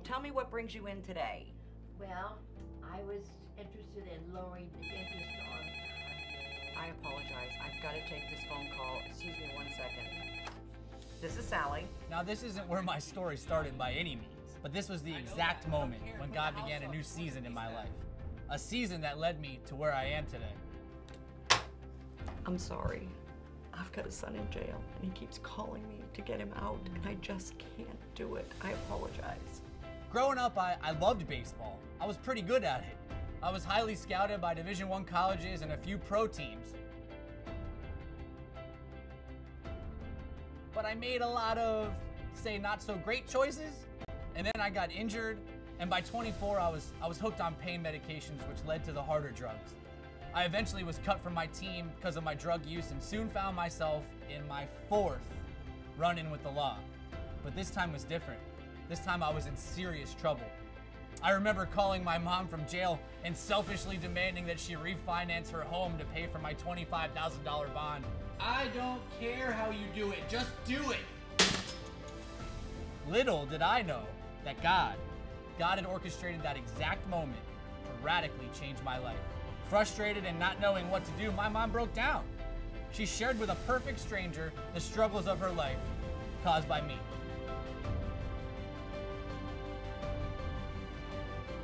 tell me what brings you in today. Well, I was interested in lowering the interest on I apologize. I've got to take this phone call. Excuse me 1 second. This is Sally. Now, this isn't where my story started by any means, but this was the exact moment when God began a new season in my life. A season that led me to where I am today. I'm sorry. I've got a son in jail, and he keeps calling me to get him out, and I just can't do it. I apologize. Growing up, I loved baseball. I was pretty good at it. I was highly scouted by Division I colleges and a few pro teams. But I made a lot of, say, not so great choices. And then I got injured, and by 24, I was hooked on pain medications, which led to the harder drugs. I eventually was cut from my team because of my drug use and soon found myself in my 4th run-in with the law. But this time was different. This time I was in serious trouble. I remember calling my mom from jail and selfishly demanding that she refinance her home to pay for my $25,000 bond. I don't care how you do it, just do it. Little did I know that God had orchestrated that exact moment to radically change my life. Frustrated and not knowing what to do, my mom broke down. She shared with a perfect stranger the struggles of her life caused by me.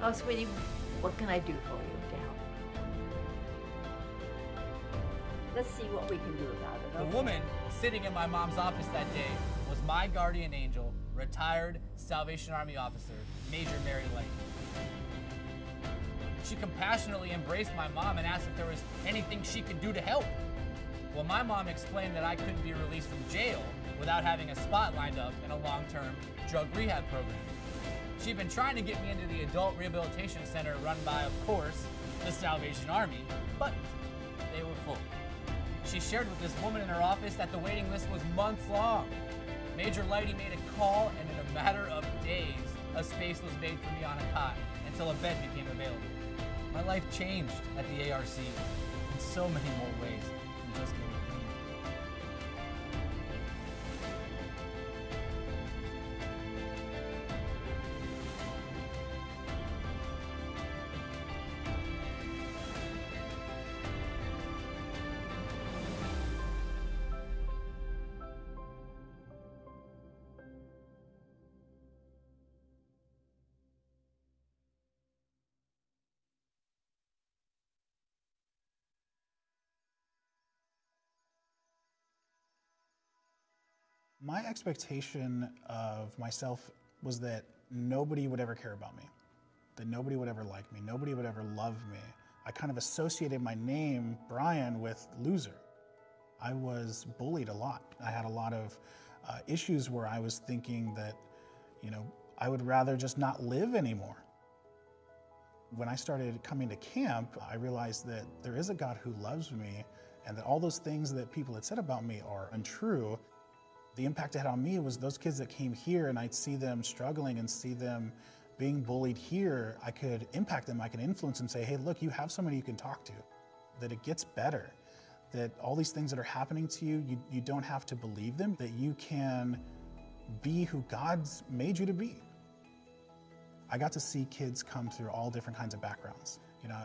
Oh, sweetie, what can I do for you now? Let's see what we can do about it. The woman sitting in my mom's office that day was my guardian angel, retired Salvation Army officer, Major Mary Light. She compassionately embraced my mom and asked if there was anything she could do to help. Well, my mom explained that I couldn't be released from jail without having a spot lined up in a long-term drug rehab program. She'd been trying to get me into the adult rehabilitation center run by, of course, the Salvation Army, but they were full. She shared with this woman in her office that the waiting list was months long. Major Lighty made a call, and in a matter of days, a space was made for me on a cot until a bed became available. My life changed at the ARC in so many more ways than just getting clean. My expectation of myself was that nobody would ever care about me, that nobody would ever like me, nobody would ever love me. I kind of associated my name, Brian, with loser. I was bullied a lot. I had a lot of issues where I was thinking that, I would rather just not live anymore. When I started coming to camp, I realized that there is a God who loves me and that all those things that people had said about me are untrue. The impact it had on me was those kids that came here and I'd see them struggling and see them being bullied here, I could impact them, I could influence them, say, hey, look, you have somebody you can talk to, that it gets better, that all these things that are happening to you, you don't have to believe them, that you can be who God's made you to be. I got to see kids come through all different kinds of backgrounds.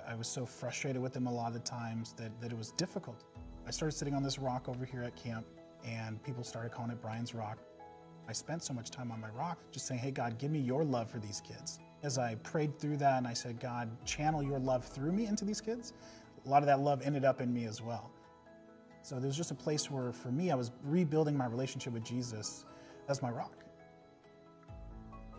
I was so frustrated with them a lot of the times that it was difficult. I started sitting on this rock over here at camp, and people started calling it Brian's Rock. I spent so much time on my rock just saying, hey, God, give me your love for these kids. As I prayed through that and I said, God, channel your love through me into these kids, a lot of that love ended up in me as well. So there was just a place where, for me, I was rebuilding my relationship with Jesus as my rock.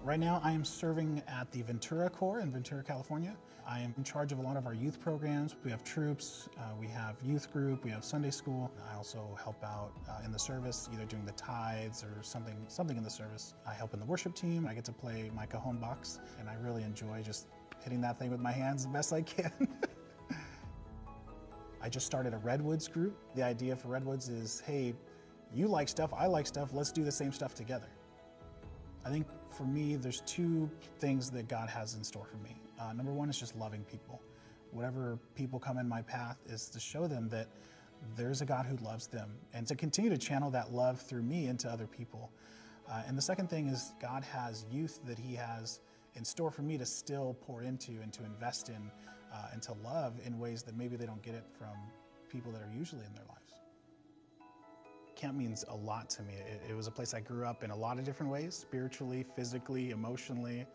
Right now, I am serving at the Ventura Corps in Ventura, California. I am in charge of a lot of our youth programs. We have troops, we have youth group, we have Sunday school. I also help out in the service, either doing the tithes or something in the service. I help in the worship team. I get to play my cajon box, and I really enjoy just hitting that thing with my hands the best I can. I just started a Redwoods group. The idea for Redwoods is, hey, you like stuff, I like stuff, let's do the same stuff together. I think for me, there's two things that God has in store for me. Number one is just loving people. Whatever people come in my path is to show them that there's a God who loves them and to continue to channel that love through me into other people. And the second thing is God has youth that he has in store for me to still pour into and to invest in and to love in ways that maybe they don't get it from people that are usually in their lives. Camp means a lot to me. It was a place I grew up in a lot of different ways, spiritually, physically, emotionally.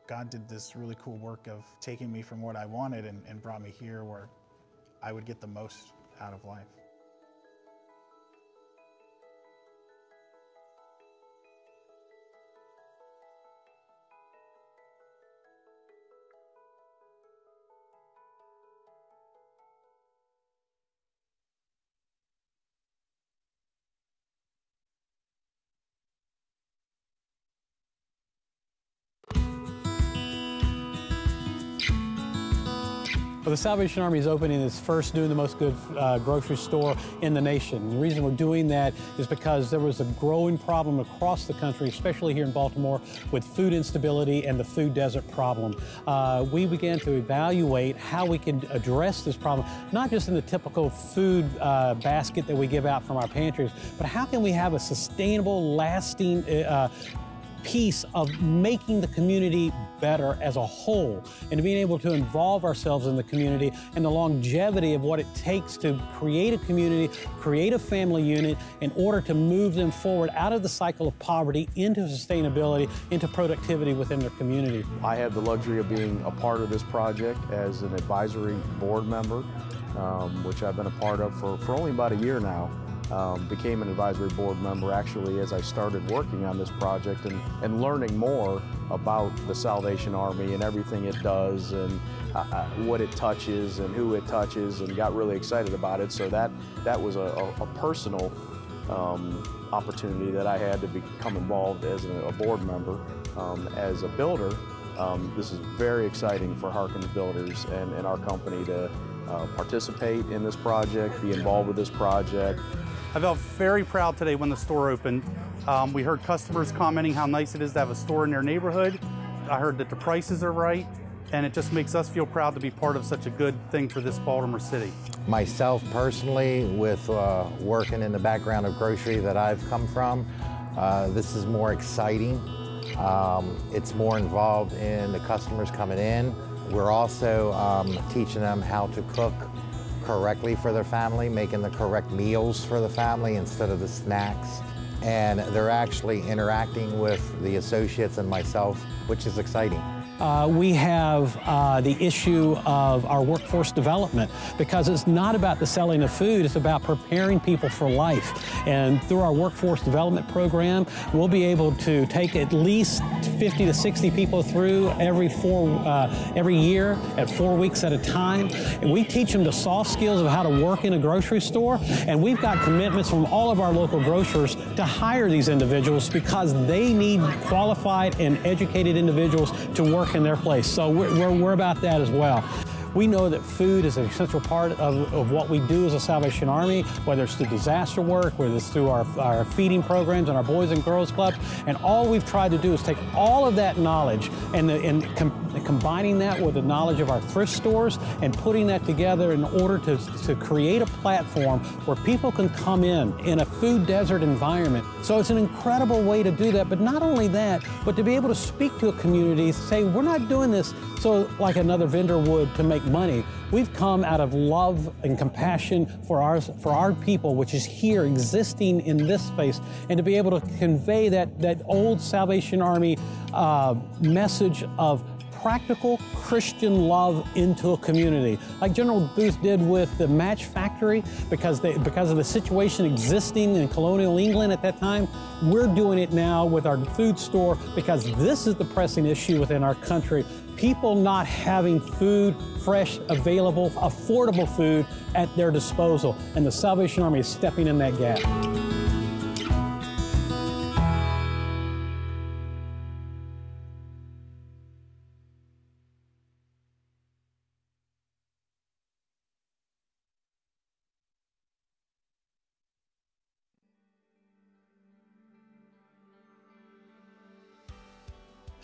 God did this really cool work of taking me from what I wanted and brought me here where I would get the most out of life. Well, the Salvation Army is opening its first Doing the Most Good grocery store in the nation. The reason we're doing that is because there was a growing problem across the country, especially here in Baltimore, with food instability and the food desert problem. We began to evaluate how we could address this problem, not just in the typical food basket that we give out from our pantries, but how can we have a sustainable, lasting piece of making the community better as a whole, and being able to involve ourselves in the community and the longevity of what it takes to create a community, create a family unit in order to move them forward out of the cycle of poverty into sustainability, into productivity within their community. I had the luxury of being a part of this project as an advisory board member, which I've been a part of for only about a year now. Became an advisory board member actually as I started working on this project and learning more about the Salvation Army and everything it does and what it touches and who it touches, and got really excited about it. So that was a personal opportunity that I had to become involved as a board member. As a builder, this is very exciting for Harkins Builders and our company to participate in this project, be involved with this project. I felt very proud today when the store opened. We heard customers commenting how nice it is to have a store in their neighborhood. I heard that the prices are right, and it just makes us feel proud to be part of such a good thing for this Baltimore City. Myself personally, with working in the background of grocery that I've come from, this is more exciting. It's more involved in the customers coming in. We're also teaching them how to cook correctly for their family, making the correct meals for the family instead of the snacks. And they're actually interacting with the associates and myself, which is exciting. We have the issue of our workforce development, because it's not about the selling of food, it's about preparing people for life. And through our workforce development program, we'll be able to take at least 50 to 60 people through every year at 4 weeks at a time. And we teach them the soft skills of how to work in a grocery store. And we've got commitments from all of our local grocers to hire these individuals because they need qualified and educated individuals to work in their place. So we're about that as well. We know that food is an essential part of what we do as a Salvation Army, whether it's through disaster work, whether it's through our feeding programs and our Boys and Girls Club. And all we've tried to do is take all of that knowledge and combining that with the knowledge of our thrift stores and putting that together in order to create a platform where people can come in a food desert environment. So it's an incredible way to do that. But not only that, but to be able to speak to a community, say, we're not doing this so like another vendor would to make money. We've come out of love and compassion for our people, which is here existing in this space, and to be able to convey that old Salvation Army message of practical Christian love into a community, like General Booth did with the Match Factory, because of the situation existing in colonial England at that time. We're doing it now with our food store because this is the pressing issue within our country. People not having food, fresh, available, affordable food at their disposal, and the Salvation Army is stepping in that gap.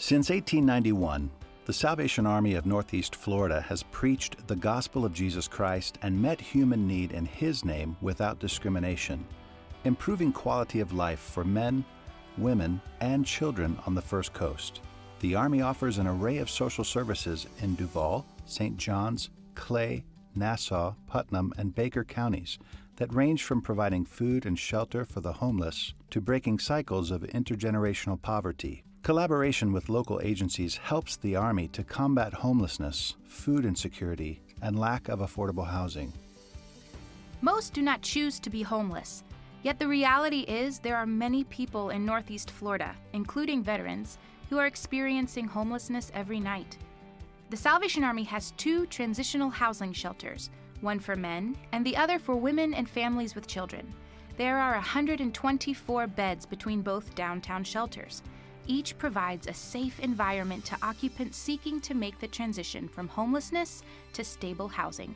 Since 1891, the Salvation Army of Northeast Florida has preached the gospel of Jesus Christ and met human need in His name without discrimination, improving quality of life for men, women, and children on the First Coast. The Army offers an array of social services in Duval, St. John's, Clay, Nassau, Putnam, and Baker counties that range from providing food and shelter for the homeless to breaking cycles of intergenerational poverty. Collaboration with local agencies helps the Army to combat homelessness, food insecurity, and lack of affordable housing. Most do not choose to be homeless, yet the reality is there are many people in Northeast Florida, including veterans, who are experiencing homelessness every night. The Salvation Army has 2 transitional housing shelters, one for men and the other for women and families with children. There are 124 beds between both downtown shelters. Each provides a safe environment to occupants seeking to make the transition from homelessness to stable housing.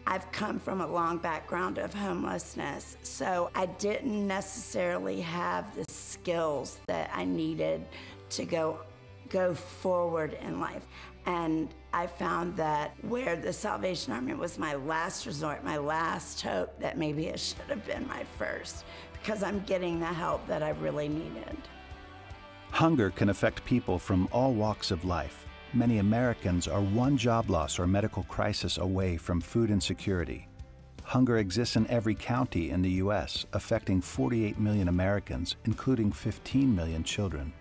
I've come from a long background of homelessness, so I didn't necessarily have the skills that I needed to go forward in life. And I found that where the Salvation Army was my last resort, my last hope, that maybe it should have been my first, because I'm getting the help that I really needed. Hunger can affect people from all walks of life. Many Americans are one job loss or medical crisis away from food insecurity. Hunger exists in every county in the U.S., affecting 48 million Americans, including 15 million children.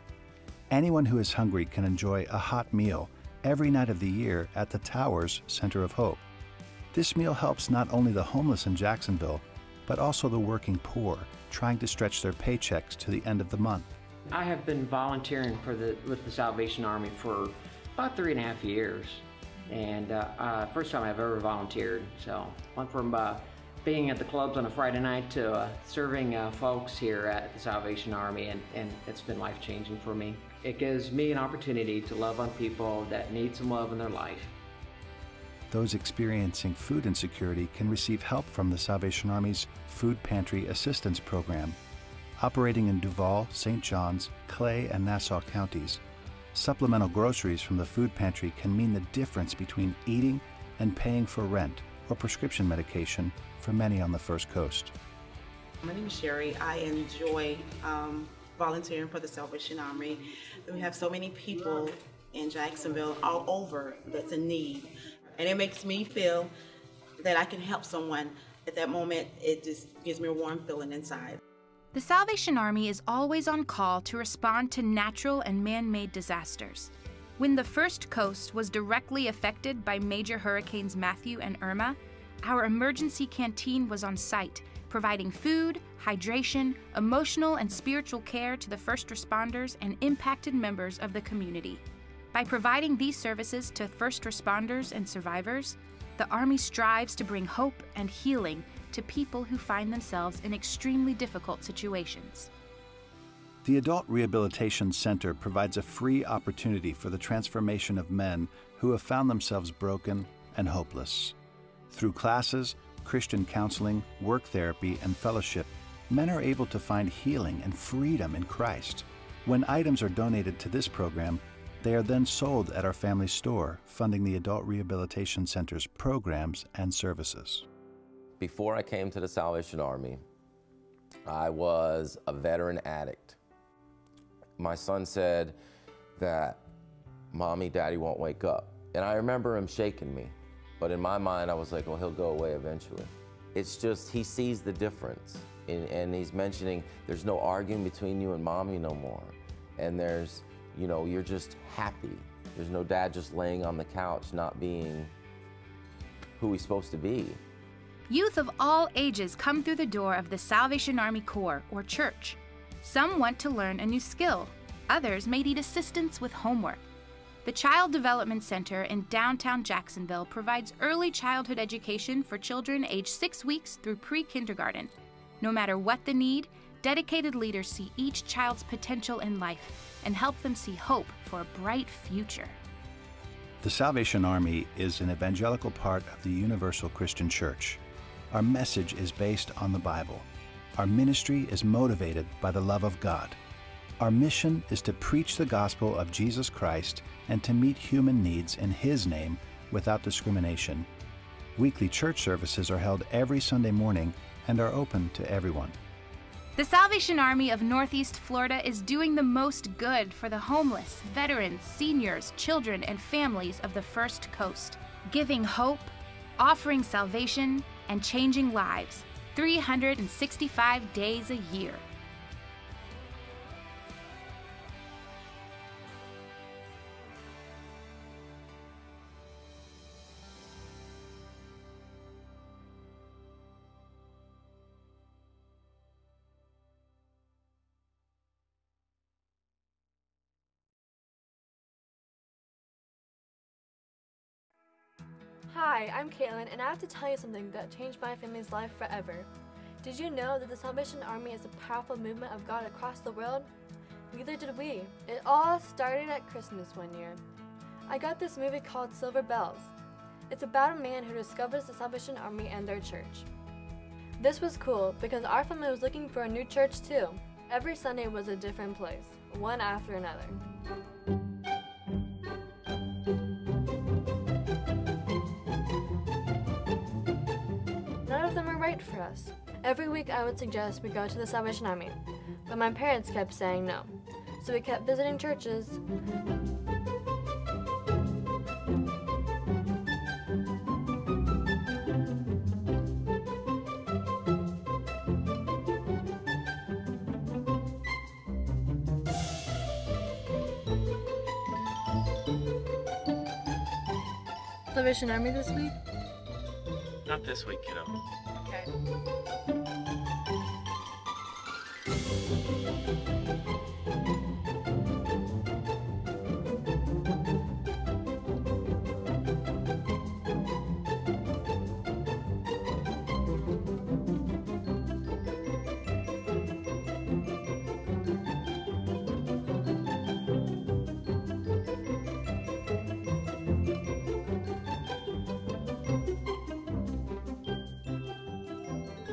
Anyone who is hungry can enjoy a hot meal every night of the year at the Towers Center of Hope. This meal helps not only the homeless in Jacksonville, but also the working poor trying to stretch their paychecks to the end of the month. I have been volunteering with the Salvation Army for about 3.5 years, and first time I've ever volunteered. So went from being at the clubs on a Friday night to serving folks here at the Salvation Army, and it's been life-changing for me. It gives me an opportunity to love on people that need some love in their life. Those experiencing food insecurity can receive help from the Salvation Army's Food Pantry Assistance Program. Operating in Duval, St. John's, Clay, and Nassau counties, supplemental groceries from the food pantry can mean the difference between eating and paying for rent or prescription medication for many on the First Coast. My name is Sherry. I enjoy volunteering for the Salvation Army. We have so many people in Jacksonville all over that's in need, and it makes me feel that I can help someone at that moment. It just gives me a warm feeling inside. The Salvation Army is always on call to respond to natural and man-made disasters. When the First Coast was directly affected by major hurricanes Matthew and Irma, our emergency canteen was on site, providing food, hydration, emotional and spiritual care to the first responders and impacted members of the community. By providing these services to first responders and survivors, the Army strives to bring hope and healing to people who find themselves in extremely difficult situations. The Adult Rehabilitation Center provides a free opportunity for the transformation of men who have found themselves broken and hopeless. Through classes, Christian counseling, work therapy, and fellowship, men are able to find healing and freedom in Christ. When items are donated to this program, they are then sold at our family store, funding the Adult Rehabilitation Center's programs and services. Before I came to the Salvation Army, I was a veteran addict. My son said that, "Mommy, Daddy won't wake up." And I remember him shaking me. But in my mind, I was like, well, he'll go away eventually. It's just, he sees the difference. And he's mentioning there's no arguing between you and Mommy no more. And there's, you know, you're just happy. There's no dad just laying on the couch, not being who he's supposed to be. Youth of all ages come through the door of the Salvation Army Corps, or church. Some want to learn a new skill. Others may need assistance with homework. The Child Development Center in downtown Jacksonville provides early childhood education for children aged 6 weeks through pre-kindergarten. No matter what the need, dedicated leaders see each child's potential in life and help them see hope for a bright future. The Salvation Army is an evangelical part of the Universal Christian Church. Our message is based on the Bible. Our ministry is motivated by the love of God. Our mission is to preach the gospel of Jesus Christ and to meet human needs in His name without discrimination. Weekly church services are held every Sunday morning and are open to everyone. The Salvation Army of Northeast Florida is doing the most good for the homeless, veterans, seniors, children, and families of the First Coast, giving hope, offering salvation, and changing lives 365 days a year. Hi, I'm Caitlin, and I have to tell you something that changed my family's life forever. Did you know that the Salvation Army is a powerful movement of God across the world? Neither did we. It all started at Christmas one year. I got this movie called Silver Bells. It's about a man who discovers the Salvation Army and their church. This was cool because our family was looking for a new church too. Every Sunday was a different place, one after another. None of them were right for us. Every week I would suggest we go to the Salvation Army, but my parents kept saying no. So we kept visiting churches. Salvation Army this week? Not this week, kiddo. Okay.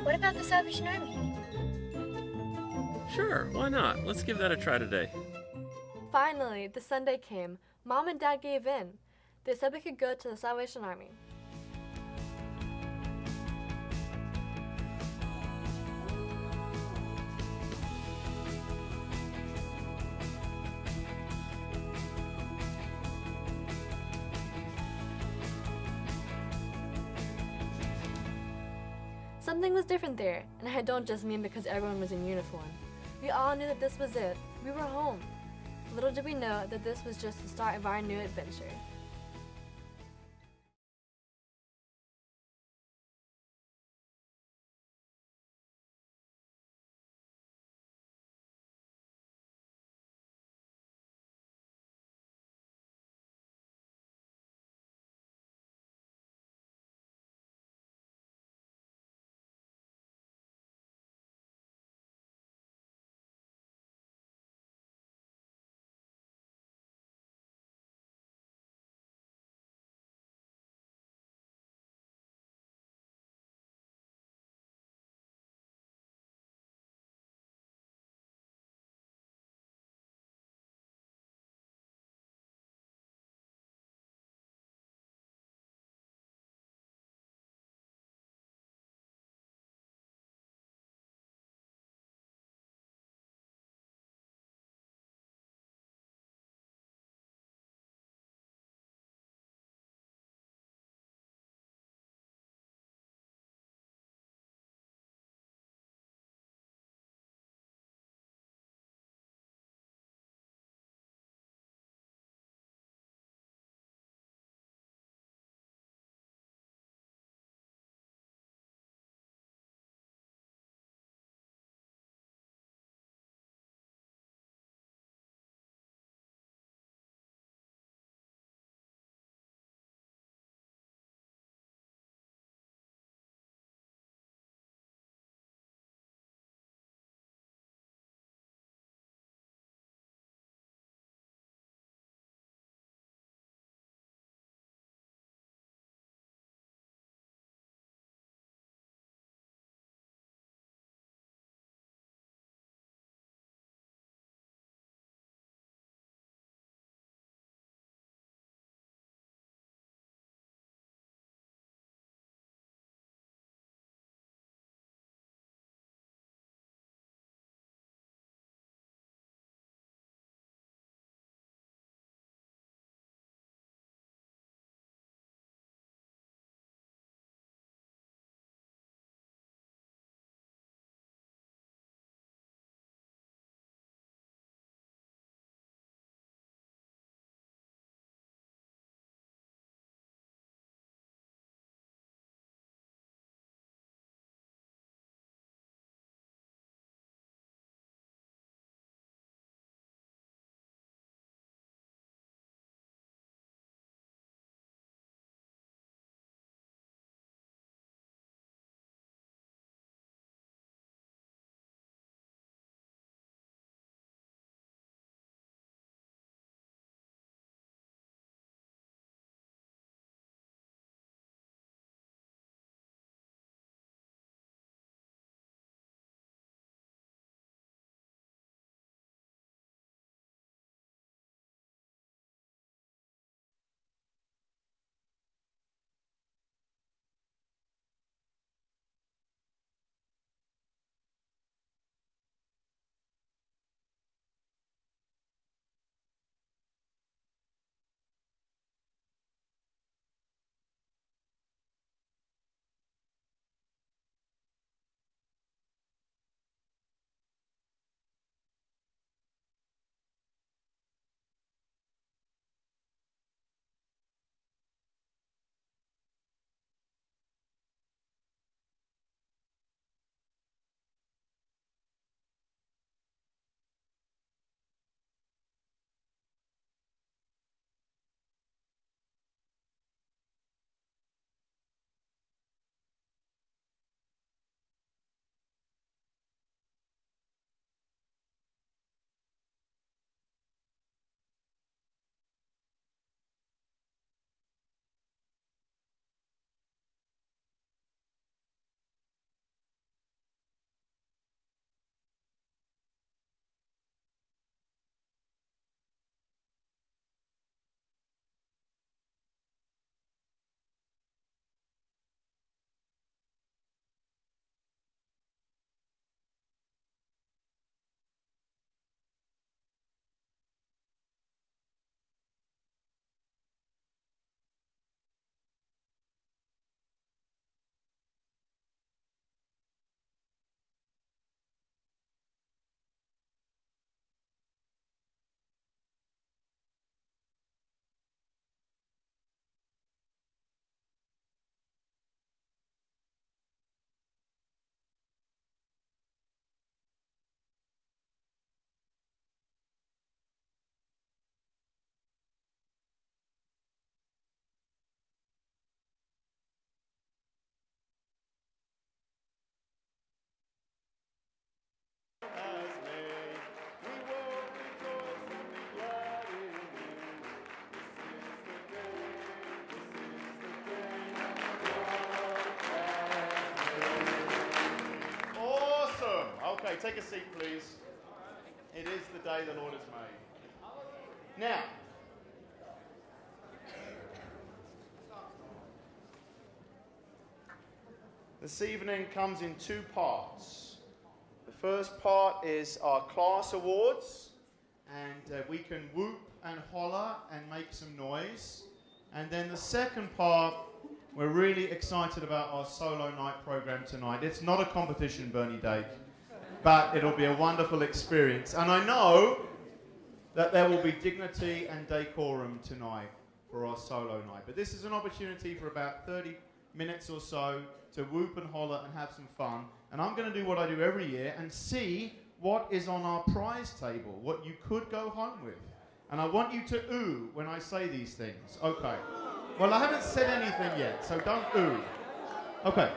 What about the Salvation Army? Sure, why not? Let's give that a try today. Finally, the Sunday came. Mom and Dad gave in. They said we could go to the Salvation Army. Something was different there, and I don't just mean because everyone was in uniform. We all knew that this was it. We were home. Little did we know that this was just the start of our new adventure. take a seat, please. It is the day the Lord has made. Now, this evening comes in two parts. The first part is our class awards, and we can whoop and holler and make some noise. And then the second part, we're really excited about our solo night program tonight. It's not a competition, Bernie Dake, but it'll be a wonderful experience. And I know that there will be dignity and decorum tonight for our solo night. But this is an opportunity for about 30 minutes or so to whoop and holler and have some fun. And I'm going to do what I do every year and see what is on our prize table, what you could go home with. And I want you to ooh when I say these things. Okay. Well, I haven't said anything yet, so don't ooh. Okay.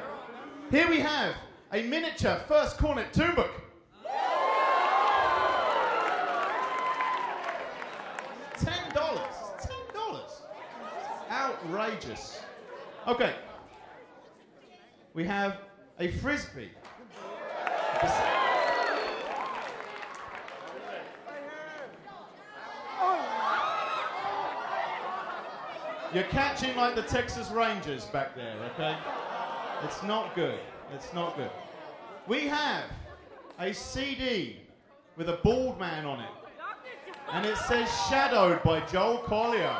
Here we have a miniature First Cornet tune book. $10. $10. Outrageous. Okay. We have a frisbee. You're catching like the Texas Rangers back there, okay? It's not good. It's not good. We have a CD with a bald man on it. And it says Shadowed by Joel Collier.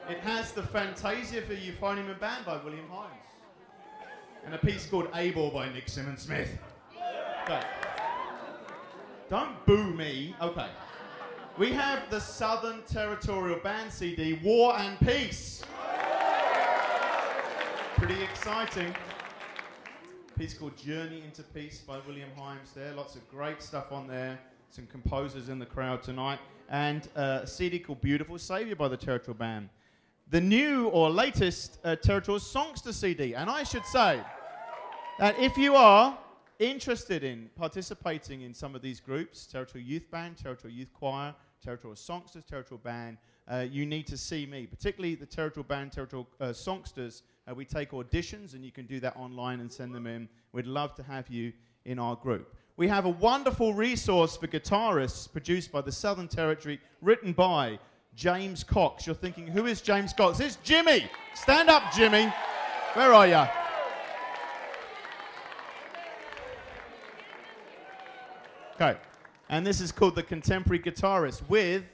It has the Fantasia for Euphonium and Band by William Hines. And a piece called Abel by Nick Simmons Smith. Okay. Don't boo me. Okay. We have the Southern Territorial Band CD, War and Peace. Pretty exciting. A piece called Journey into Peace by William Himes there. Lots of great stuff on there. Some composers in the crowd tonight. And a CD called Beautiful Saviour by the Territorial Band. The new or latest Territorial Songster CD. And I should say that if you are interested in participating in some of these groups, Territorial Youth Band, Territorial Youth Choir, Territorial Songsters, Territorial Band, you need to see me, particularly the Territorial Band, Territorial Songsters. We take auditions, and you can do that online and send them in. We'd love to have you in our group. We have a wonderful resource for guitarists produced by the Southern Territory, written by James Cox. You're thinking, who is James Cox? It's Jimmy. Stand up, Jimmy. Where are you? Okay, and this is called The Contemporary Guitarist, with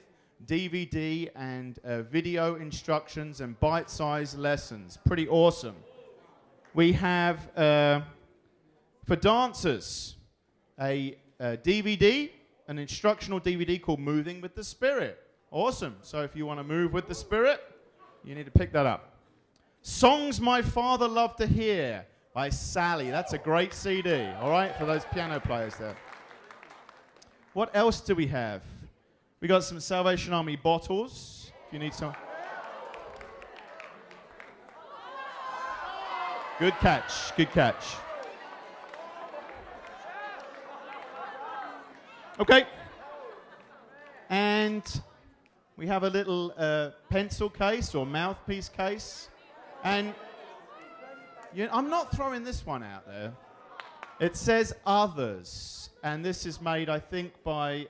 DVD and video instructions and bite-sized lessons. Pretty awesome. We have, for dancers, a DVD, an instructional DVD called Moving with the Spirit. Awesome. So if you want to move with the Spirit, you need to pick that up. Songs My Father Loved to Hear by Sally. That's a great CD, all right, for those piano players there. What else do we have? We got some Salvation Army bottles, if you need some. Good catch, good catch. Okay. And we have a little pencil case or mouthpiece case. And I'm not throwing this one out there. It says Others. And this is made, I think, by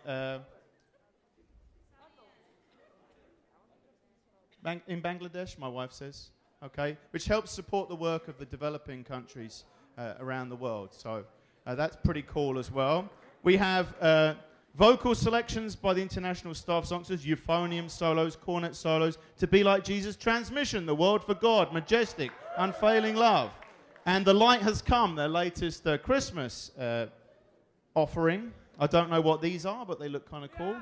in Bangladesh, my wife says, okay, which helps support the work of the developing countries around the world. So that's pretty cool as well. We have vocal selections by the International Staff Songsters, euphonium solos, cornet solos, To Be Like Jesus, Transmission, The World for God, Majestic, Unfailing Love. And The Light Has Come, their latest Christmas offering. I don't know what these are, but they look kind of cool.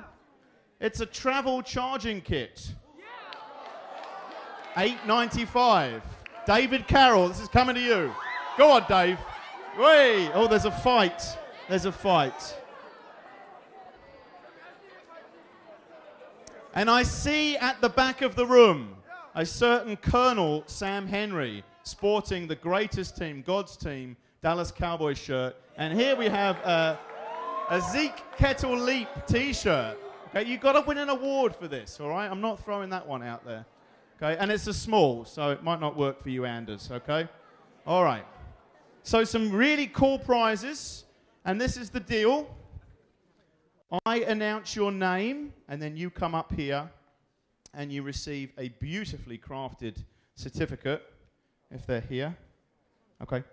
It's a travel charging kit. $8.95. David Carroll, this is coming to you. Go on, Dave. Wait. Oh, there's a fight. There's a fight. And I see at the back of the room a certain Colonel Sam Henry sporting the greatest team, God's team, Dallas Cowboys shirt. And here we have a Zeke Kettle Leap t-shirt. Okay, you've got to win an award for this, all right? I'm not throwing that one out there. Okay, and it's a small, so it might not work for you, Anders, okay? All right. So some really cool prizes, and this is the deal. I announce your name, and then you come up here, and you receive a beautifully crafted certificate, if they're here. Okay.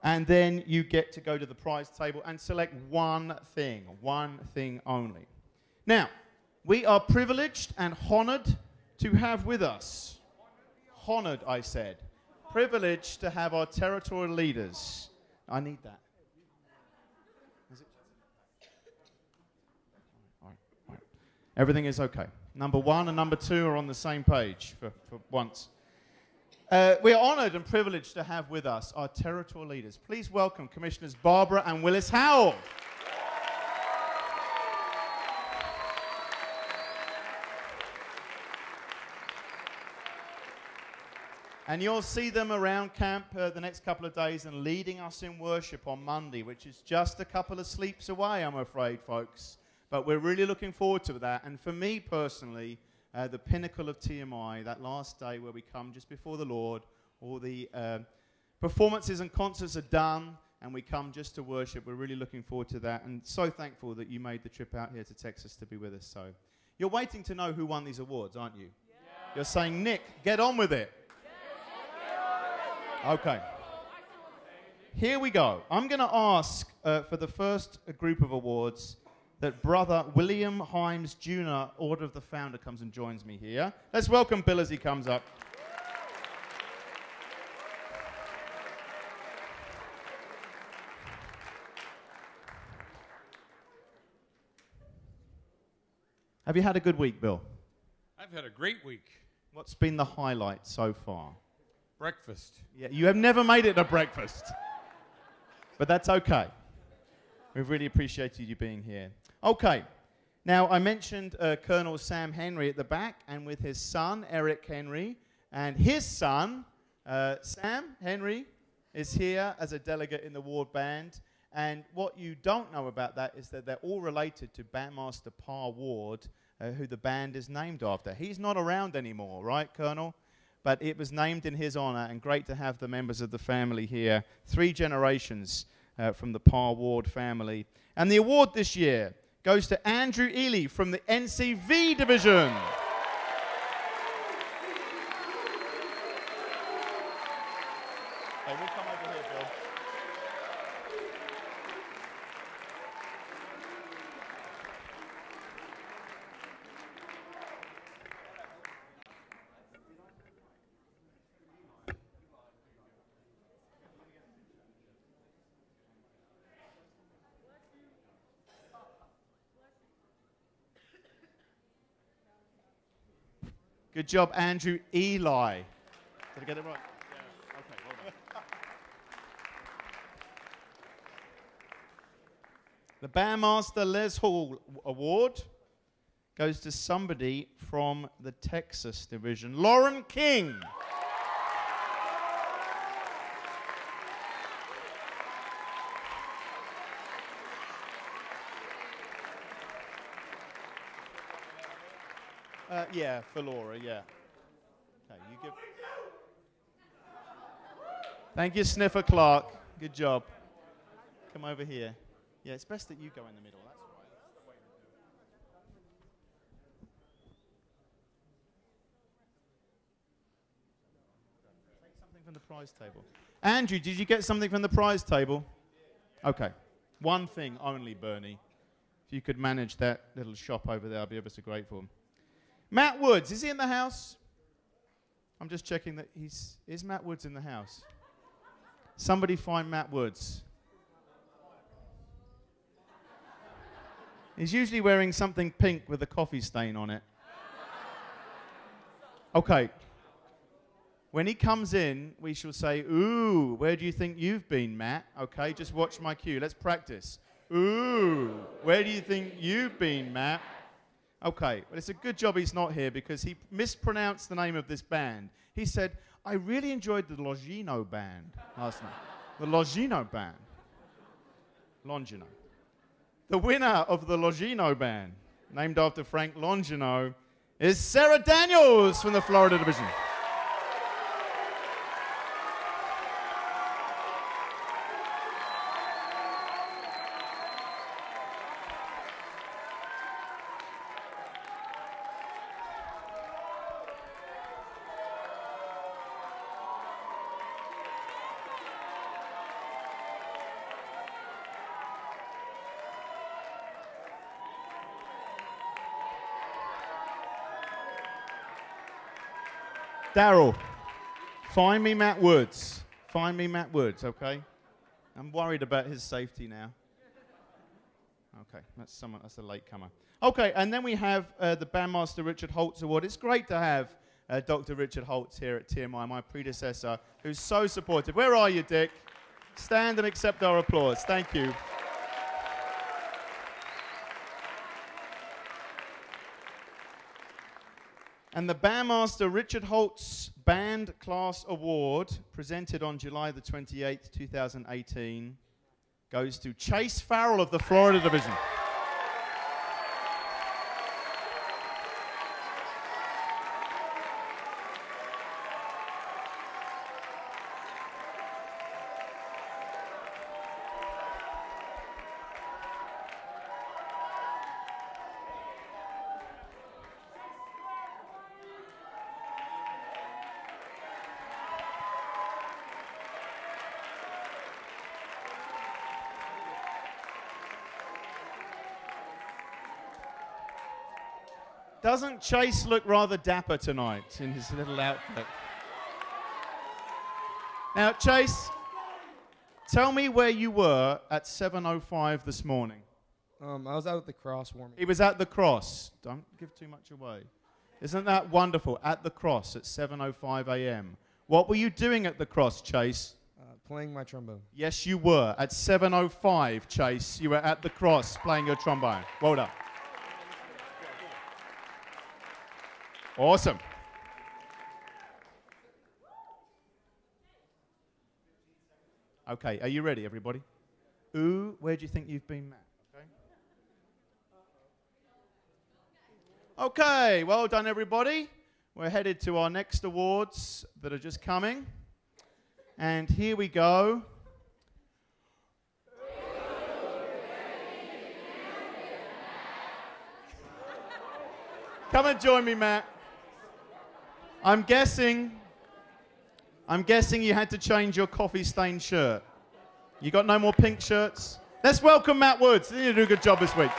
And then you get to go to the prize table and select one thing only. Now, we are privileged and honored to have with us, honored, I said, privileged to have our territorial leaders. I need that. Is it? All right. Everything is okay. Number 1 and number 2 are on the same page for once. We are honored and privileged to have with us our territorial leaders. Please welcome Commissioners Barbara and Willis Howell. And you'll see them around camp the next couple of days and leading us in worship on Monday, which is just a couple of sleeps away, I'm afraid, folks. But we're really looking forward to that. And for me personally, the pinnacle of TMI, that last day where we come just before the Lord, all the performances and concerts are done, and we come just to worship. We're really looking forward to that, and so thankful that you made the trip out here to Texas to be with us. So you're waiting to know who won these awards, aren't you? Yeah. You're saying, Nick, get on with it. Okay. Here we go. I'm going to ask for the first group of awards that Brother William Himes Jr., Order of the Founder, comes and joins me here. Let's welcome Bill as he comes up. Have you had a good week, Bill? I've had a great week. What's been the highlight so far? Breakfast. Yeah, you have never made it to breakfast. But that's okay. We've really appreciated you being here. Okay. Now, I mentioned Colonel Sam Henry at the back, and with his son, Eric Henry, and his son, Sam Henry, is here as a delegate in the ward band. And what you don't know about that is that they're all related to Bandmaster Pa Ward, who the band is named after. He's not around anymore, right, Colonel? But it was named in his honor, and great to have the members of the family here. 3 generations from the Pa Ward family. And the award this year goes to Andrew Ely from the NCV division. Hey, we'll come over here, Bill. Good job, Andrew Eli. Did I get it right? Yeah. Okay, well done. The Bandmaster Les Hall Award goes to somebody from the Texas division, Lauren King. Yeah, for Laura, yeah. Okay, you give. Thank you, Sniffer Clark. Good job. Come over here. Yeah, it's best that you go in the middle. That's right. That's the way to do it. Take something from the prize table. Andrew, did you get something from the prize table? Okay. One thing only, Bernie. If you could manage that little shop over there, I'd be ever so grateful. Matt Woods, is he in the house? I'm just checking that is Matt Woods in the house? Somebody find Matt Woods. He's usually wearing something pink with a coffee stain on it. Okay. When he comes in, we shall say, ooh, where do you think you've been, Matt? Okay, just watch my cue. Let's practice. Ooh, where do you think you've been, Matt? Okay, well, it's a good job he's not here because he mispronounced the name of this band. He said, I really enjoyed the Longino band last night. The Longino band. Longino. The winner of the Longino band, named after Frank Longino, is Sarah Daniels from the Florida division. Daryl, find me Matt Woods. Find me Matt Woods, okay? I'm worried about his safety now. Okay, that's a latecomer. Okay, and then we have the Bandmaster Richard Holtz Award. It's great to have Dr. Richard Holtz here at TMI, my predecessor, who's so supportive. Where are you, Dick? Stand and accept our applause. Thank you. And the Bandmaster Richard Holtz Band Class Award, presented on July the 28th, 2018, goes to Chase Farrell of the Florida Division. Doesn't Chase look rather dapper tonight in his little outfit? Now, Chase, tell me where you were at 7:05 this morning. I was out at the cross warming. He was at the cross. Don't give too much away. Isn't that wonderful? At the cross at 7:05 a.m. What were you doing at the cross, Chase? Playing my trombone. Yes, you were. At 7:05, Chase, you were at the cross playing your trombone. Well done. Awesome. Okay, are you ready, everybody? Ooh, where do you think you've been, Matt? Okay, well done, everybody. We're headed to our next awards that are just coming. And here we go. Come and join me, Matt. I'm guessing you had to change your coffee-stained shirt. You got no more pink shirts? Let's welcome Matt Woods. You did a good job this week.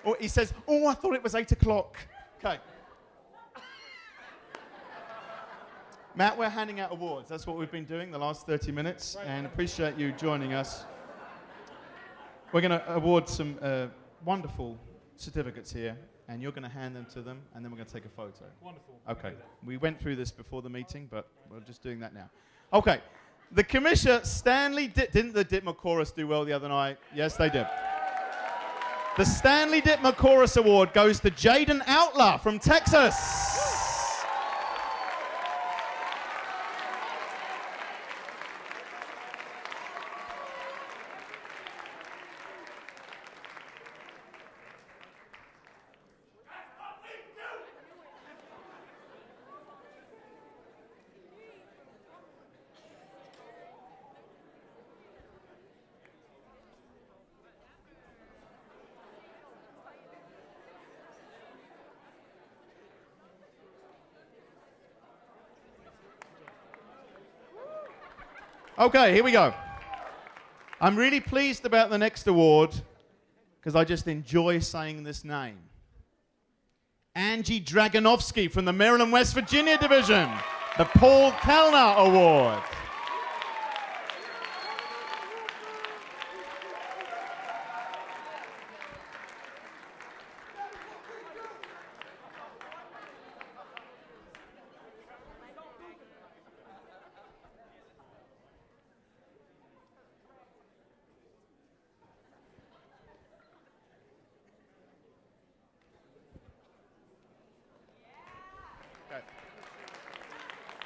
Oh, he says, oh, I thought it was 8 o'clock. Okay. Matt, we're handing out awards. That's what we've been doing the last 30 minutes, and appreciate you joining us. We're going to award some wonderful certificates here, and you're going to hand them to them, and then we're going to take a photo. Wonderful. Okay. We went through this before the meeting, but we're just doing that now. Okay. The Commissioner, Stanley, didn't the Dittmer Chorus do well the other night? Yes, they did. The Stanley Dittmer Chorus Award goes to Jaden Outlaw from Texas. Okay, here we go. I'm really pleased about the next award because I just enjoy saying this name. Angie Dragonovsky from the Maryland, West Virginia Division, the Paul Kellner Award.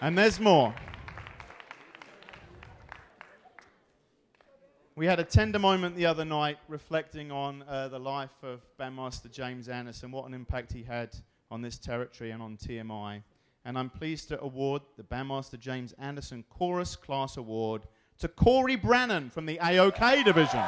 And there's more. We had a tender moment the other night reflecting on the life of Bandmaster James Anderson, what an impact he had on this territory and on TMI. And I'm pleased to award the Bandmaster James Anderson Chorus Class Award to Corey Brannon from the AOK Division.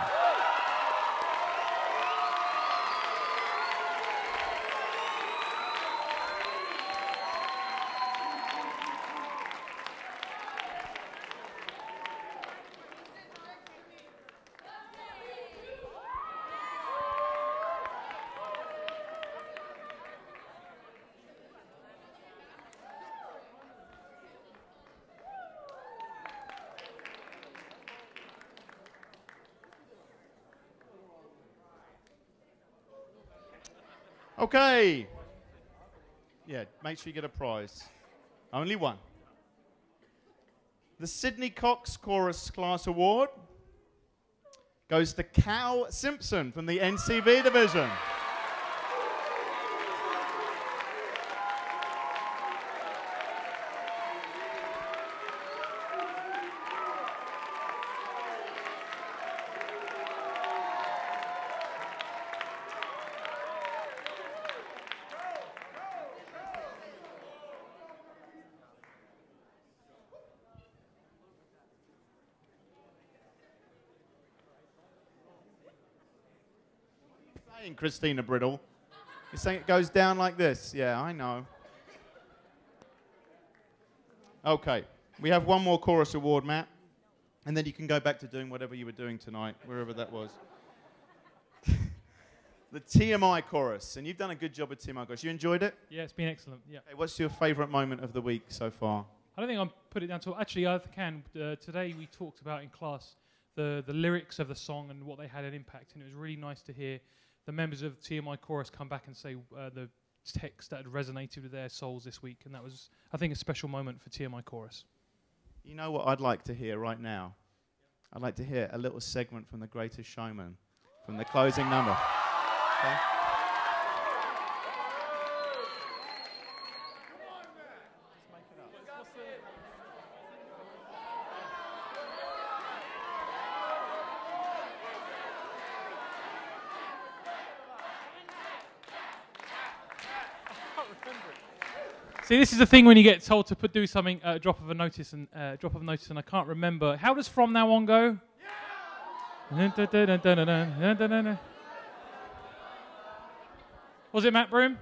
Okay. Yeah, make sure you get a prize. Only one. The Sydney Cox Chorus Class Award goes to Cal Simpson from the NCB division. Christina Brittle. You're saying it goes down like this? Yeah, I know. Okay, we have one more chorus award, Matt, and then you can go back to doing whatever you were doing tonight, wherever that was. The TMI chorus, and you've done a good job with TMI chorus. You enjoyed it? Yeah, it's been excellent. Yeah. Okay, what's your favourite moment of the week so far? I don't think I'll put it down to. Actually, I can. Today we talked about in class the lyrics of the song and what they had an impact, and it was really nice to hear the members of TMI chorus come back and say the text that had resonated with their souls this week, and that was, I think, a special moment for TMI chorus. You know what I'd like to hear right now? I'd like to hear a little segment from The Greatest Showman, from the closing number. Okay? See, this is the thing when you get told to do something, drop of a notice, and I can't remember. How does From Now On go? Was it Matt Broom?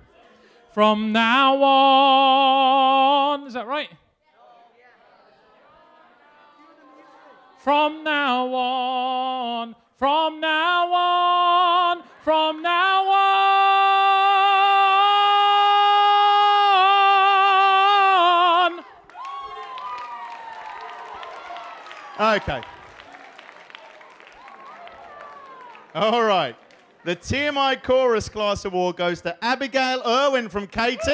From now on, is that right? From now on, from now on, from now on. Okay. All right. The TMI Chorus Class Award goes to Abigail Irwin from KT.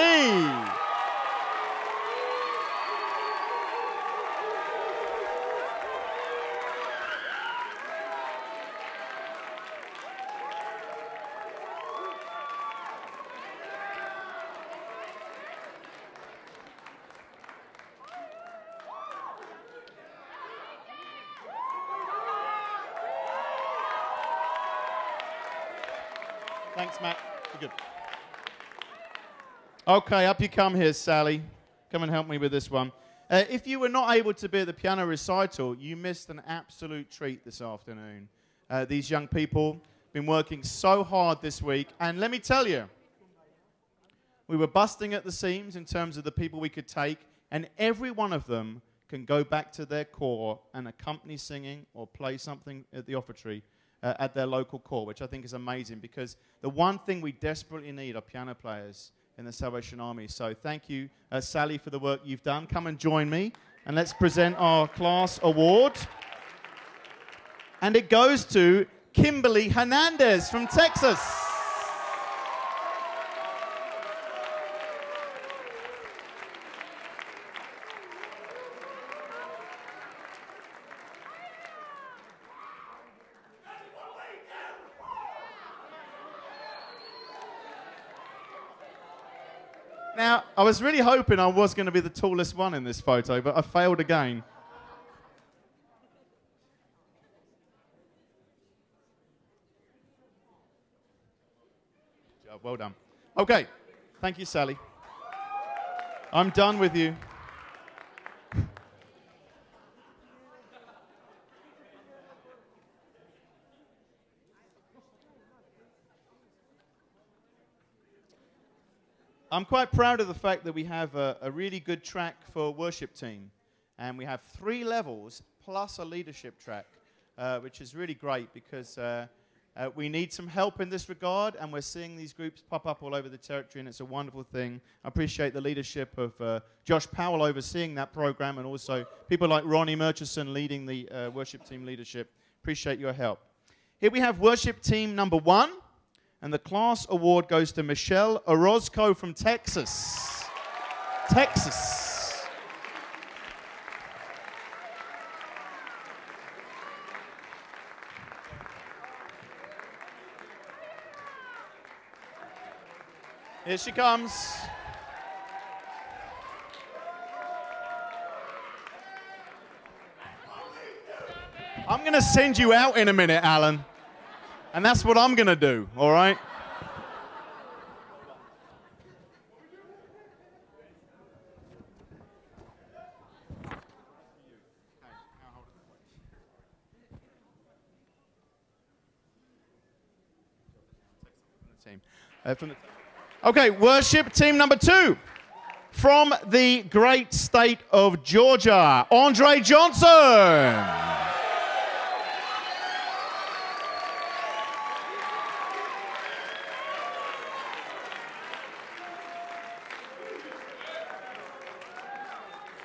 Thanks, Matt. You're good. Okay, up you come here, Sally. Come and help me with this one. If you were not able to be at the piano recital, you missed an absolute treat this afternoon. These young people have been working so hard this week, and let me tell you, we were busting at the seams in terms of the people we could take, and every one of them can go back to their core and accompany singing or play something at the offertory at their local core, which I think is amazing, because the one thing we desperately need are piano players in the Salvation Army. So thank you, Sally, for the work you've done. Come and join me, and let's present our class award. And it goes to Kimberly Hernandez from Texas. Now, I was really hoping I was going to be the tallest one in this photo, but I failed again. Good job, well done. Okay, thank you, Sally. I'm done with you. I'm quite proud of the fact that we have a really good track for worship team. And we have 3 levels plus a leadership track, which is really great, because we need some help in this regard, and we're seeing these groups pop up all over the territory, and it's a wonderful thing. I appreciate the leadership of Josh Powell overseeing that program, and also people like Ronnie Murchison leading the worship team leadership. Appreciate your help. Here we have worship team number 1. And the class award goes to Michelle Orozco from Texas. Texas. Here she comes. I'm going to send you out in a minute, Alan. And that's what I'm going to do, all right? Okay, worship team number 2 from the great state of Georgia, Andre Johnson.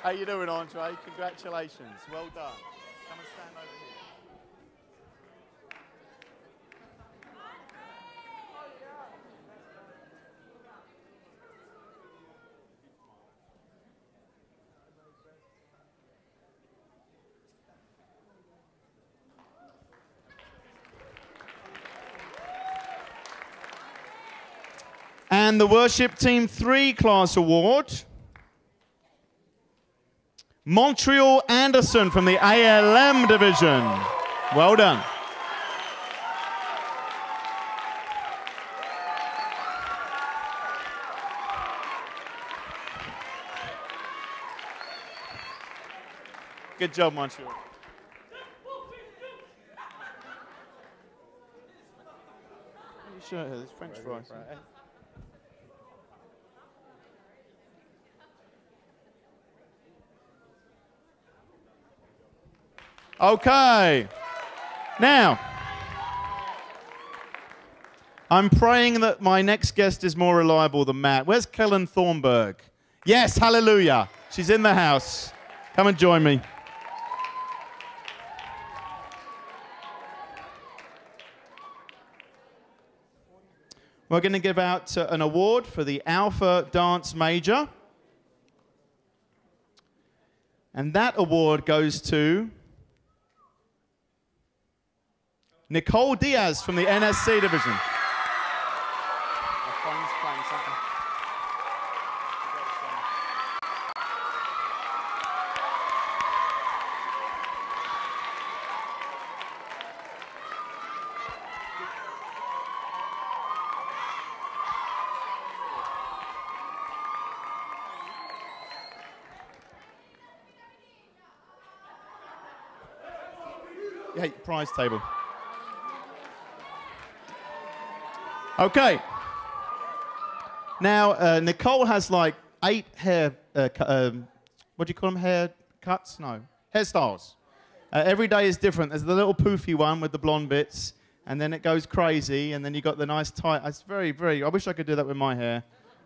How you doing, Andre? Congratulations. Well done. Come and stand over here. And the Worship Team 3 class award, Montreal Anderson from the ALM division. Well done. Good job, Montreal. Sure, there's French fries. Okay. Now, I'm praying that my next guest is more reliable than Matt. Where's Kellen Thornburg? Yes, hallelujah. She's in the house. Come and join me. We're going to give out an award for the Alpha Dance Major. And that award goes to Nicole Diaz from the NSC division. My phone's playing something. Hey, prize table. Okay. Now, Nicole has like 8 hair, what do you call them? Hair cuts? No. Hairstyles. Every day is different. There's the little poofy one with the blonde bits, and then it goes crazy, and then you got the nice tight. It's very, very, I wish I could do that with my hair,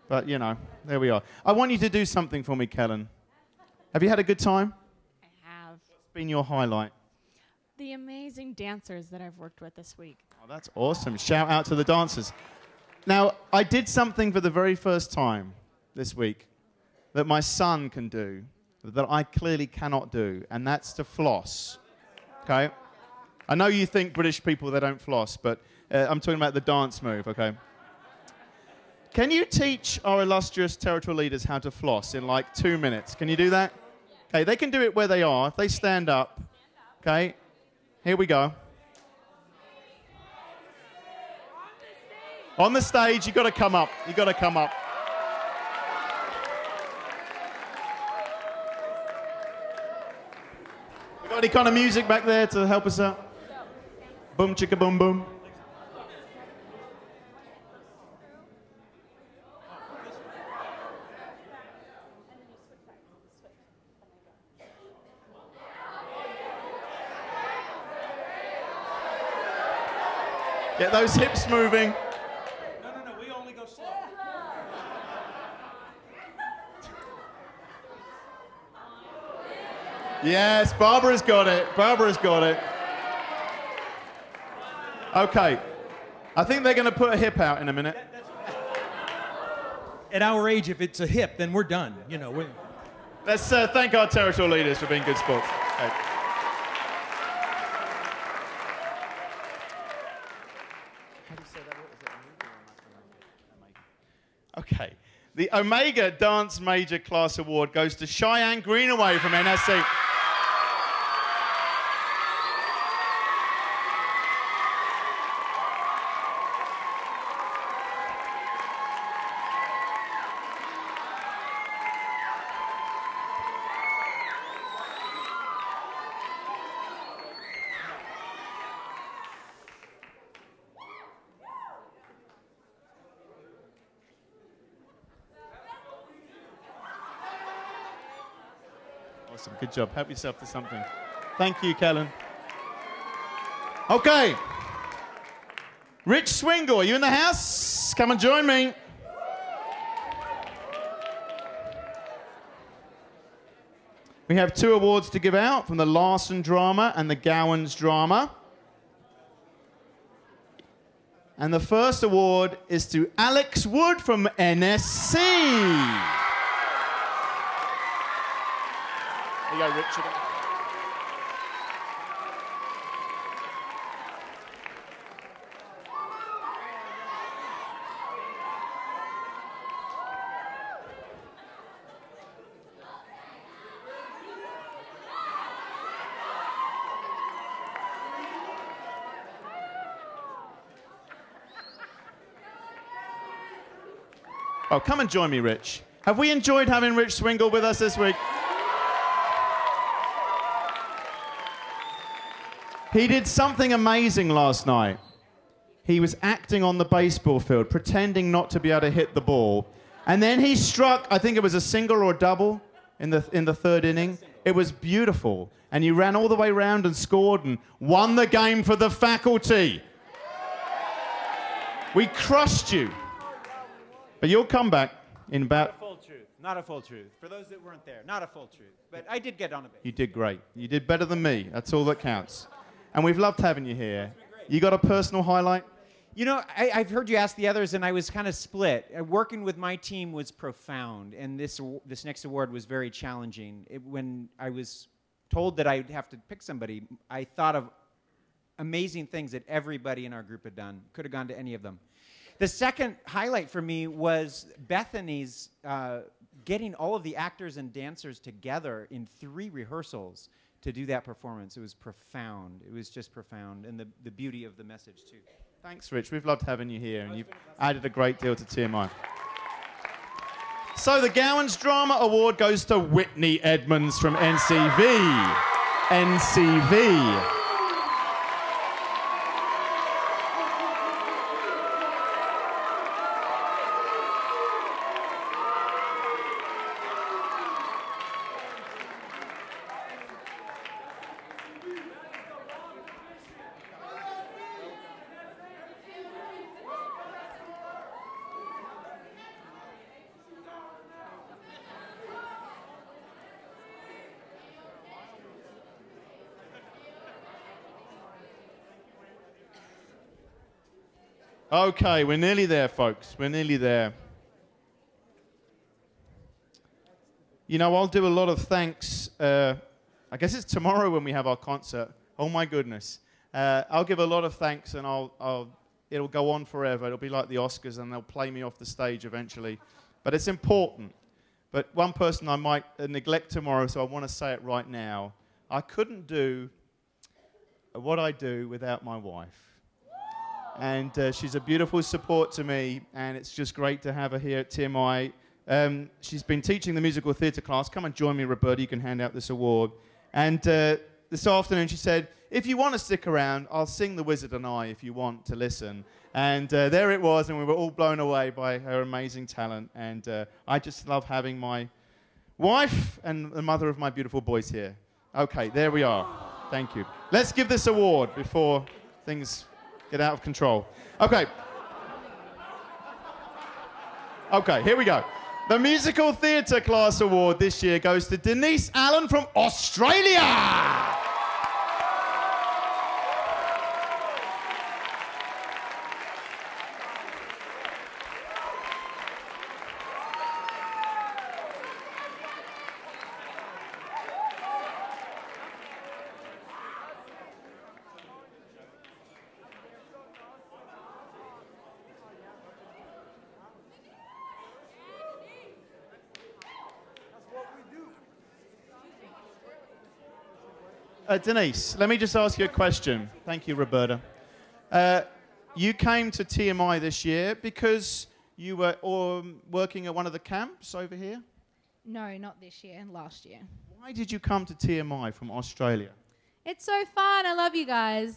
but you know, there we are. I want you to do something for me, Kellen. Have you had a good time? I have. What's been your highlight? The amazing dancers that I've worked with this week. Oh, that's awesome. Shout out to the dancers. Now, I did something for the very first time this week that my son can do that I clearly cannot do, and that's to floss. Okay? I know you think British people, they don't floss, but I'm talking about the dance move, okay? Can you teach our illustrious territorial leaders how to floss in like 2 minutes? Can you do that? Okay, they can do it where they are. If they stand up, okay? Here we go. On the stage, you've got to come up. You've got to come up. We got any kind of music back there to help us out? Boom, chicka, boom, boom. Get those hips moving. No, we only go slow. Yes, Barbara's got it. Barbara's got it. Okay. I think they're going to put a hip out in a minute. At our age, if it's a hip, then we're done. You know. Let's thank our territorial leaders for being good sports. Okay. Okay. The Omega Dance Major Class Award goes to Cheyenne Greenaway from NSC. Awesome, good job. Help yourself to something. Thank you, Kellen. Okay. Rich Swingle, are you in the house? Come and join me. We have 2 awards to give out from the Larson Drama and the Gowans Drama. And the first award is to Alex Wood from NSC. There you go, Richard. Oh, come and join me, Rich. Have we enjoyed having Rich Swingle with us this week? He did something amazing last night. He was acting on the baseball field, pretending not to be able to hit the ball. And then he struck, I think it was a single or a double in the 3rd inning. It was beautiful. And you ran all the way around and scored and won the game for the faculty. We crushed you. But you'll come back in about... Not a full truth. Not a full truth. For those that weren't there, not a full truth. But I did get on a bit. You did great. You did better than me. That's all that counts. And we've loved having you here. You got a personal highlight? You know, I've heard you ask the others, and I was kind of split. Working with my team was profound, and this next award was very challenging. When I was told that I'd have to pick somebody, I thought of amazing things that everybody in our group had done. Could have gone to any of them. The second highlight for me was Bethany's getting all of the actors and dancers together in 3 rehearsals to do that performance. It was profound. It was just profound, and the beauty of the message, too. Thanks, Rich. We've loved having you here, and you've added a great deal to TMI. So the Gowans Drama Award goes to Whitney Edmonds from NCV. NCV. Okay, we're nearly there, folks. We're nearly there. You know, I'll do a lot of thanks. I guess it's tomorrow when we have our concert. Oh, my goodness. I'll give a lot of thanks, and it'll go on forever. It'll be like the Oscars, and they'll play me off the stage eventually. But it's important. But one person I might neglect tomorrow, so I want to say it right now. I couldn't do what I do without my wife. And she's a beautiful support to me, and it's just great to have her here at TMI. She's been teaching the musical theatre class. Come and join me, Roberta. You can hand out this award. And this afternoon she said, if you want to stick around, I'll sing The Wizard and I if you want to listen. And there it was, and we were all blown away by her amazing talent. And I just love having my wife and the mother of my beautiful boys here. Okay, there we are. Thank you. Let's give this award before things get out of control. Okay. Okay, here we go. The Musical Theatre Class Award this year goes to Denise Allen from Australia. Denise, let me just ask you a question. Thank you, Roberta. You came to TMI this year because you were working at one of the camps over here? No, not this year, last year. Why did you come to TMI from Australia? It's so fun. I love you guys.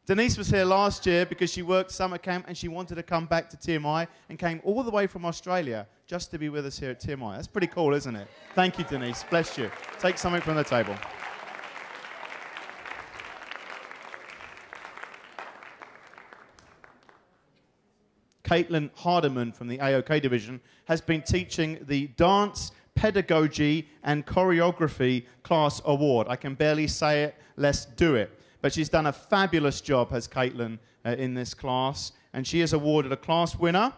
Denise was here last year because she worked summer camp and she wanted to come back to TMI and came all the way from Australia just to be with us here at TMI. That's pretty cool, isn't it? Thank you, Denise. Bless you. Take something from the table. Caitlin Hardiman from the AOK division has been teaching the Dance, Pedagogy and Choreography Class Award. I can barely say it, let's do it. But she's done a fabulous job, has Caitlin, in this class. And she is awarded a class winner,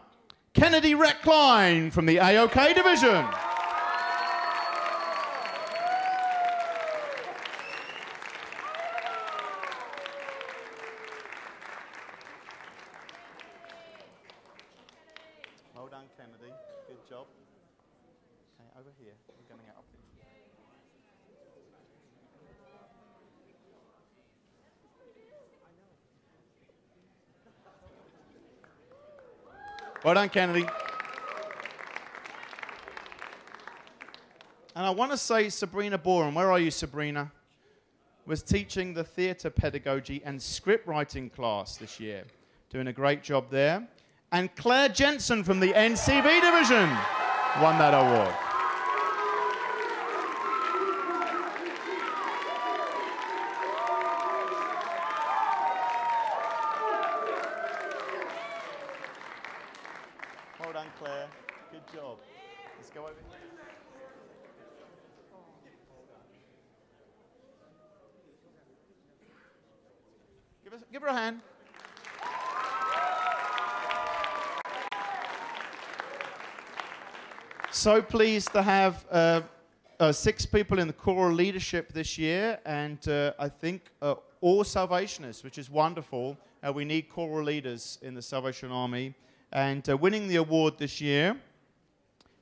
Kennedy Reckline from the AOK division. Well done, Kennedy. Good job. Okay, over here. We're going to get up here. Well done, Kennedy. And I want to say Sabrina Boren, where are you, Sabrina? Was teaching the theatre pedagogy and script writing class this year. Doing a great job there. And Claire Jensen from the NCV division won that award. Well done, Claire. Good job. Let's go over here. Give her a hand. So pleased to have 6 people in the choral leadership this year, and I think all Salvationists, which is wonderful. We need choral leaders in the Salvation Army. And winning the award this year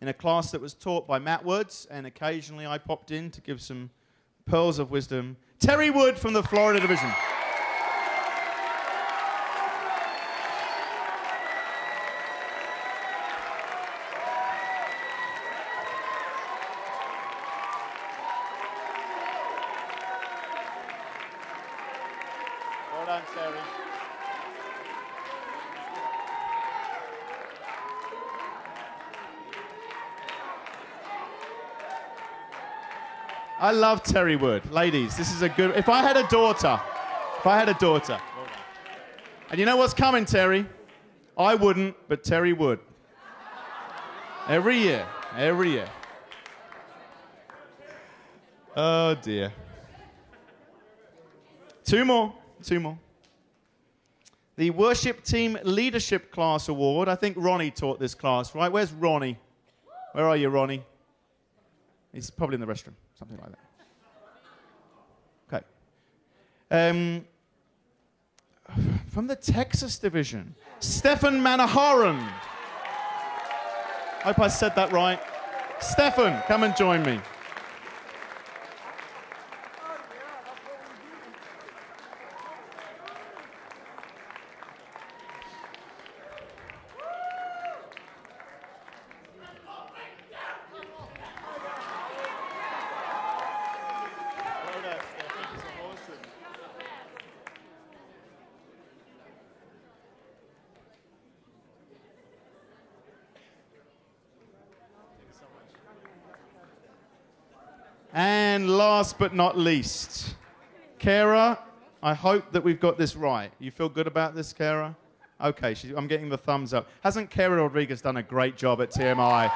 in a class that was taught by Matt Woods, and occasionally I popped in to give some pearls of wisdom, Terry Wood from the Florida division. Well done, Terry. I love Terry Wood. Ladies, this is a good... If I had a daughter... And you know what's coming, Terry? I wouldn't, but Terry would. Every year. Every year. Oh, dear. 2 more. 2 more. The Worship Team Leadership Class Award. I think Ronnie taught this class, right? Where's Ronnie? Where are you, Ronnie? He's probably in the restroom. Something like that. Okay. From the Texas division, Stefan Manaharan. Hope I said that right. Stefan, come and join me. And last but not least, Kara, I hope that we've got this right. You feel good about this, Kara? Okay, I'm getting the thumbs up. Hasn't Kara Rodriguez done a great job at TMI?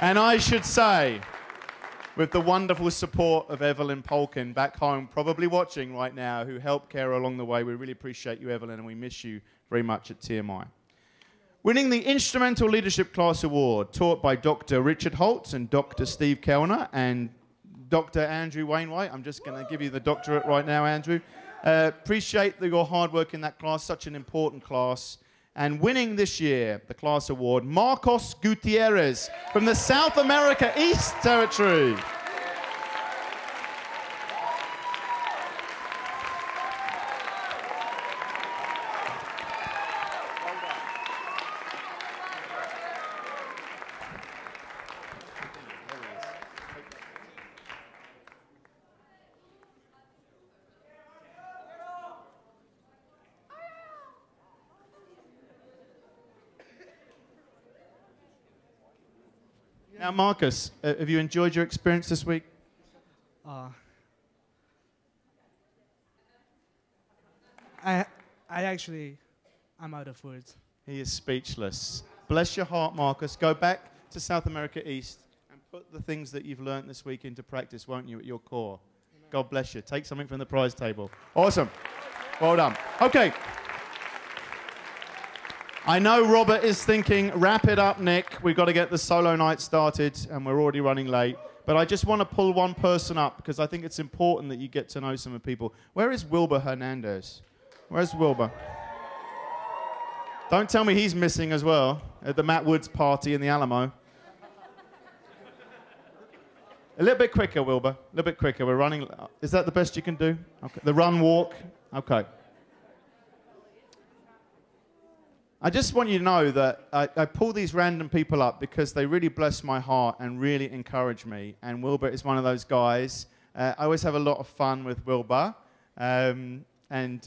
And I should say, with the wonderful support of Evelyn Polkin back home, probably watching right now, who helped Kara along the way, we really appreciate you, Evelyn, and we miss you very much at TMI. Winning the Instrumental Leadership Class Award, taught by Dr. Richard Holtz and Dr. Steve Kellner and Dr. Andrew Wainwright. I'm just going to give you the doctorate right now, Andrew. Appreciate your hard work in that class, such an important class. And winning this year, the class award, Marcos Gutierrez from the South America East Territory. Now, Marcus, have you enjoyed your experience this week? I'm out of words. He is speechless. Bless your heart, Marcus. Go back to South America East and put the things that you've learned this week into practice, won't you, at your core? God bless you. Take something from the prize table. Awesome. Well done. Okay. I know Robert is thinking, wrap it up, Nick. We've got to get the solo night started, and we're already running late. But I just want to pull one person up because I think it's important that you get to know some of the people. Where is Wilbur Hernandez? Where's Wilbur? Don't tell me he's missing as well at the Matt Woods party in the Alamo. A little bit quicker, Wilbur. A little bit quicker. We're running. Is that the best you can do? Okay. The run, walk. Okay. I just want you to know that I pull these random people up because they really bless my heart and really encourage me. And Wilbur is one of those guys. I always have a lot of fun with Wilbur. What's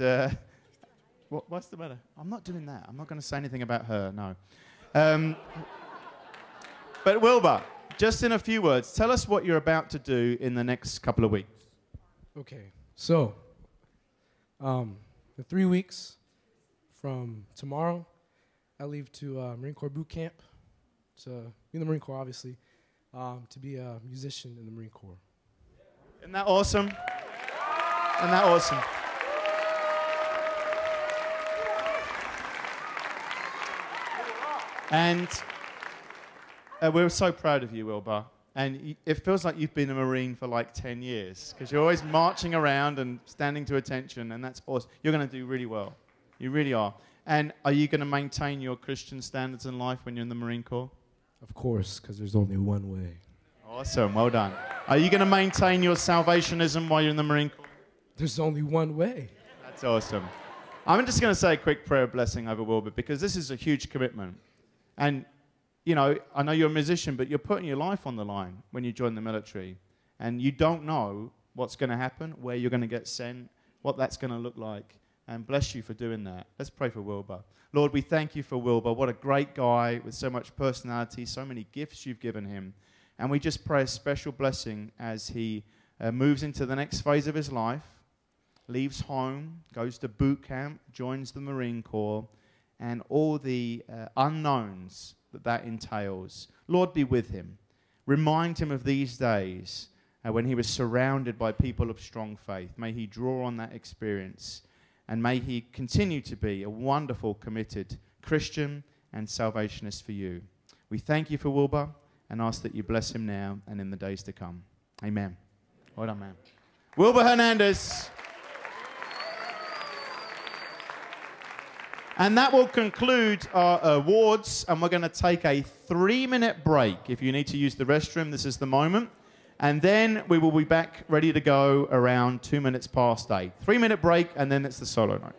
the matter? I'm not doing that. I'm not going to say anything about her, no. But Wilbur, just in a few words, tell us what you're about to do in the next couple of weeks. Okay, so in 3 weeks from tomorrow, I leave to Marine Corps boot camp to be in the Marine Corps, obviously, to be a musician in the Marine Corps. Isn't that awesome? Isn't that awesome? And we're so proud of you, Wilbur. And it feels like you've been a Marine for like 10 years because you're always marching around and standing to attention, and that's awesome. You're going to do really well. You really are. And are you going to maintain your Christian standards in life when you're in the Marine Corps? Of course, because there's only one way. Awesome. Well done. Are you going to maintain your salvationism while you're in the Marine Corps? There's only one way. That's awesome. I'm just going to say a quick prayer of blessing over Wilbur because this is a huge commitment. And, you know, I know you're a musician, but you're putting your life on the line when you join the military. And you don't know what's going to happen, where you're going to get sent, what that's going to look like. And bless you for doing that. Let's pray for Wilbur. Lord, we thank you for Wilbur. What a great guy with so much personality, so many gifts you've given him. And we just pray a special blessing as he moves into the next phase of his life, leaves home, goes to boot camp, joins the Marine Corps, and all the unknowns that entails. Lord, be with him. Remind him of these days when he was surrounded by people of strong faith. May he draw on that experience, and may he continue to be a wonderful, committed Christian and salvationist for you. We thank you for Wilbur and ask that you bless him now and in the days to come. Amen. Well done, man. Wilbur Hernandez. And that will conclude our awards, and we're going to take a 3-minute break. If you need to use the restroom, this is the moment. And then we will be back ready to go around 2 minutes past 8. 3-minute break, and then it's the solo night.